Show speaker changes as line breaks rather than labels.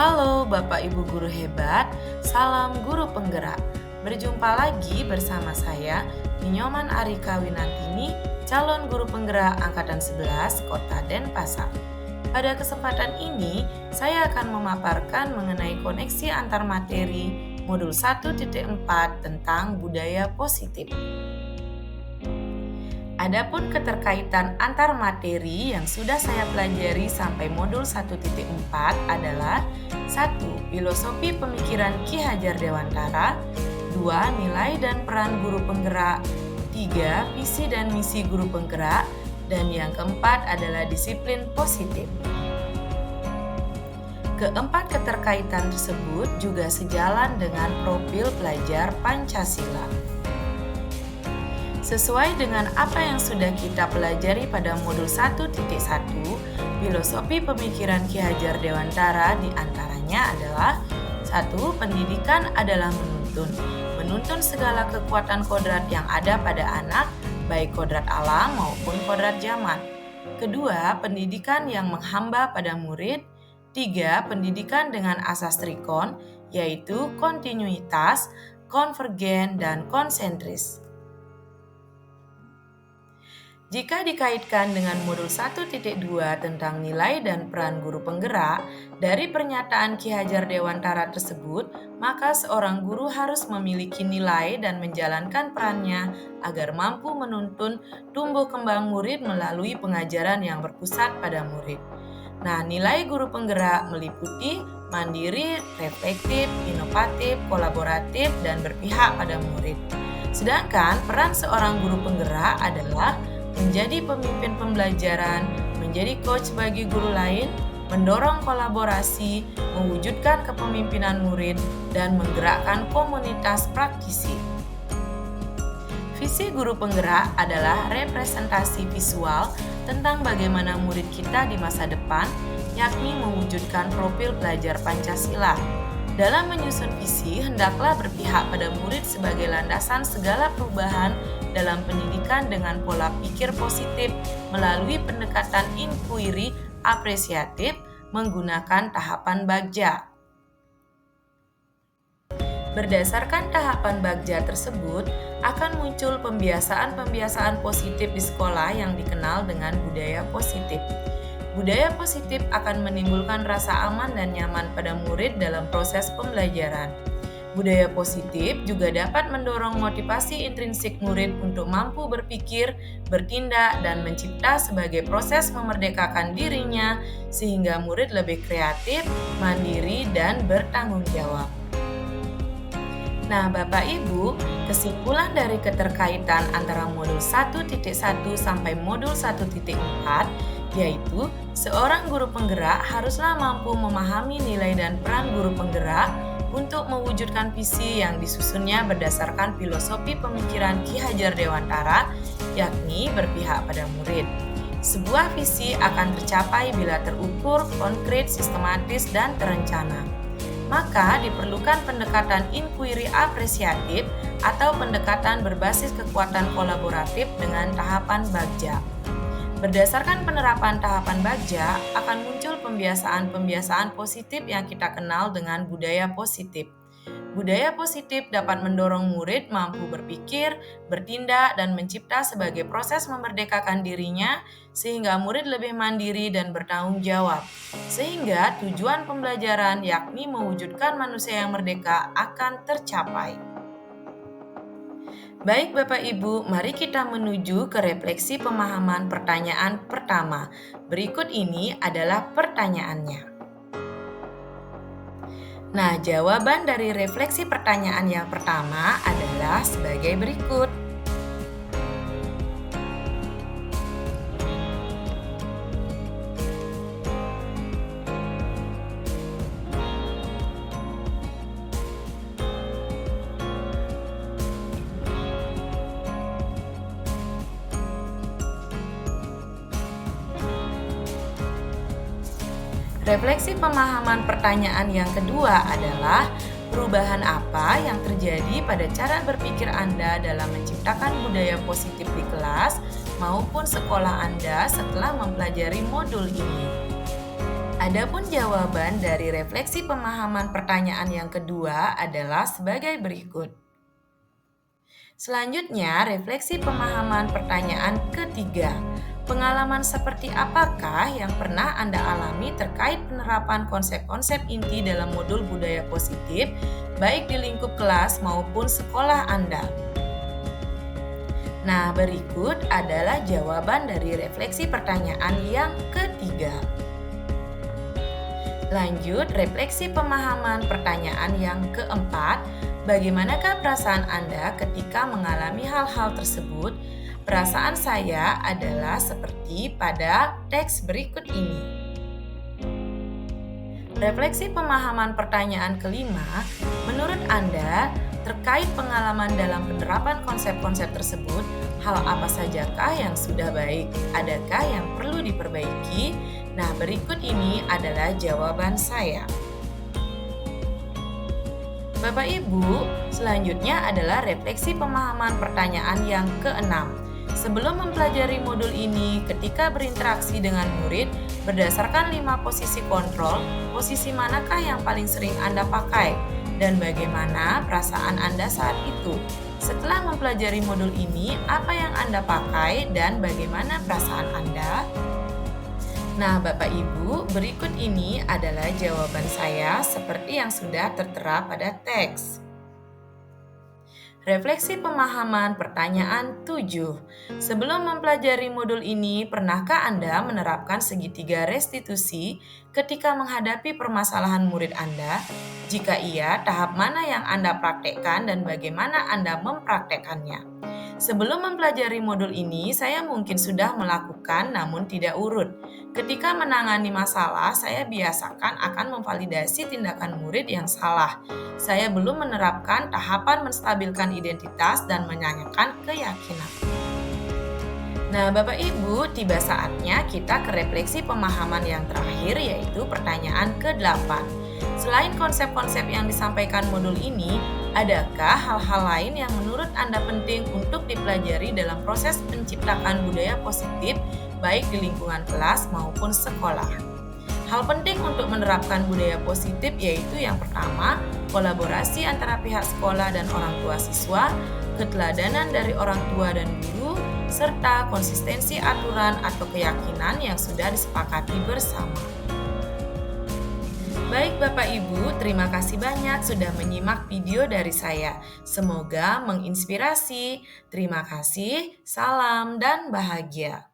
Halo Bapak Ibu guru hebat, salam guru penggerak. Berjumpa lagi bersama saya, Ninyoman Arika Winantini, calon guru penggerak Angkatan 11 Kota Denpasar. Pada kesempatan ini, saya akan memaparkan mengenai koneksi antar materi modul 1.4 tentang budaya positif. Adapun keterkaitan antar materi yang sudah saya pelajari sampai modul 1.4 adalah 1. Filosofi pemikiran Ki Hajar Dewantara, 2. Nilai dan peran guru penggerak, 3. Visi dan misi guru penggerak, dan yang keempat adalah disiplin positif. Keempat keterkaitan tersebut juga sejalan dengan profil pelajar Pancasila. Sesuai dengan apa yang sudah kita pelajari pada modul 1.1, filosofi pemikiran Ki Hajar Dewantara diantaranya adalah 1. Pendidikan adalah menuntun segala kekuatan kodrat yang ada pada anak, baik kodrat alam maupun kodrat zaman. Kedua, pendidikan yang menghamba pada murid. 3. Pendidikan dengan asas trikon, yaitu kontinuitas, konvergen, dan konsentris. Jika dikaitkan dengan modul 1.2 tentang nilai dan peran guru penggerak, dari pernyataan Ki Hajar Dewantara tersebut, maka seorang guru harus memiliki nilai dan menjalankan perannya agar mampu menuntun tumbuh kembang murid melalui pengajaran yang berpusat pada murid. Nah, nilai guru penggerak meliputi mandiri, reflektif, inovatif, kolaboratif, dan berpihak pada murid. Sedangkan peran seorang guru penggerak adalah menjadi pemimpin pembelajaran, menjadi coach bagi guru lain, mendorong kolaborasi, mewujudkan kepemimpinan murid, dan menggerakkan komunitas praktisi. Visi guru penggerak adalah representasi visual tentang bagaimana murid kita di masa depan, yakni mewujudkan profil pelajar Pancasila. Dalam menyusun visi, hendaklah berpihak pada murid sebagai landasan segala perubahan dalam pendidikan dengan pola pikir positif melalui pendekatan inquiry apresiatif menggunakan tahapan Bagja. Berdasarkan tahapan Bagja tersebut, akan muncul pembiasaan-pembiasaan positif di sekolah yang dikenal dengan budaya positif. Budaya positif akan menimbulkan rasa aman dan nyaman pada murid dalam proses pembelajaran. Budaya positif juga dapat mendorong motivasi intrinsik murid untuk mampu berpikir, bertindak, dan mencipta sebagai proses memerdekakan dirinya sehingga murid lebih kreatif, mandiri, dan bertanggung jawab. Nah, Bapak Ibu, kesimpulan dari keterkaitan antara modul 1.1 sampai modul 1.4 yaitu seorang guru penggerak haruslah mampu memahami nilai dan peran guru penggerak untuk mewujudkan visi yang disusunnya berdasarkan filosofi pemikiran Ki Hajar Dewantara, yakni berpihak pada murid. Sebuah visi akan tercapai bila terukur, konkret, sistematis, dan terencana. Maka diperlukan pendekatan inquiry apresiatif atau pendekatan berbasis kekuatan kolaboratif dengan tahapan Bagja. Berdasarkan penerapan tahapan Bagja, akan muncul pembiasaan-pembiasaan positif yang kita kenal dengan budaya positif. Budaya positif dapat mendorong murid mampu berpikir, bertindak, dan mencipta sebagai proses memerdekakan dirinya sehingga murid lebih mandiri dan bertanggung jawab. Sehingga tujuan pembelajaran yakni mewujudkan manusia yang merdeka akan tercapai. Baik Bapak Ibu, mari kita menuju ke refleksi pemahaman pertanyaan pertama. Berikut ini adalah pertanyaannya. Nah, jawaban dari refleksi pertanyaan yang pertama adalah sebagai berikut. Refleksi pemahaman pertanyaan yang kedua adalah perubahan apa yang terjadi pada cara berpikir Anda dalam menciptakan budaya positif di kelas maupun sekolah Anda setelah mempelajari modul ini. Adapun jawaban dari refleksi pemahaman pertanyaan yang kedua adalah sebagai berikut. Selanjutnya, refleksi pemahaman pertanyaan ketiga. Pengalaman seperti apakah yang pernah Anda alami terkait penerapan konsep-konsep inti dalam modul budaya positif, baik di lingkup kelas maupun sekolah Anda? Nah, berikut adalah jawaban dari refleksi pertanyaan yang ketiga. Lanjut, refleksi pemahaman pertanyaan yang keempat. Bagaimanakah perasaan Anda ketika mengalami hal-hal tersebut? Perasaan saya adalah seperti pada teks berikut ini. Refleksi pemahaman pertanyaan kelima, menurut Anda, terkait pengalaman dalam penerapan konsep-konsep tersebut, hal apa sajakah yang sudah baik? Adakah yang perlu diperbaiki? Nah, berikut ini adalah jawaban saya. Bapak Ibu, selanjutnya adalah refleksi pemahaman pertanyaan yang keenam. Sebelum mempelajari modul ini, ketika berinteraksi dengan murid, berdasarkan 5 posisi kontrol, posisi manakah yang paling sering Anda pakai? Dan bagaimana perasaan Anda saat itu? Setelah mempelajari modul ini, apa yang Anda pakai dan bagaimana perasaan Anda? Nah, Bapak Ibu, berikut ini adalah jawaban saya seperti yang sudah tertera pada teks. Refleksi pemahaman pertanyaan 7. Sebelum mempelajari modul ini, pernahkah Anda menerapkan segitiga restitusi ketika menghadapi permasalahan murid Anda? Jika iya, tahap mana yang Anda praktekkan dan bagaimana Anda mempraktekkannya? Sebelum mempelajari modul ini, saya mungkin sudah melakukan namun tidak urut. Ketika menangani masalah, saya biasakan akan memvalidasi tindakan murid yang salah. Saya belum menerapkan tahapan menstabilkan identitas dan menanyakan keyakinan. Nah, Bapak Ibu, tiba saatnya kita ke refleksi pemahaman yang terakhir, yaitu pertanyaan ke-8. Selain konsep-konsep yang disampaikan modul ini, adakah hal-hal lain yang menurut Anda penting untuk dipelajari dalam proses menciptakan budaya positif, baik di lingkungan kelas maupun sekolah? Hal penting untuk menerapkan budaya positif yaitu yang pertama, kolaborasi antara pihak sekolah dan orang tua siswa, keteladanan dari orang tua dan guru, serta konsistensi aturan atau keyakinan yang sudah disepakati bersama. Baik Bapak Ibu, terima kasih banyak sudah menyimak video dari saya. Semoga menginspirasi. Terima kasih, salam dan bahagia.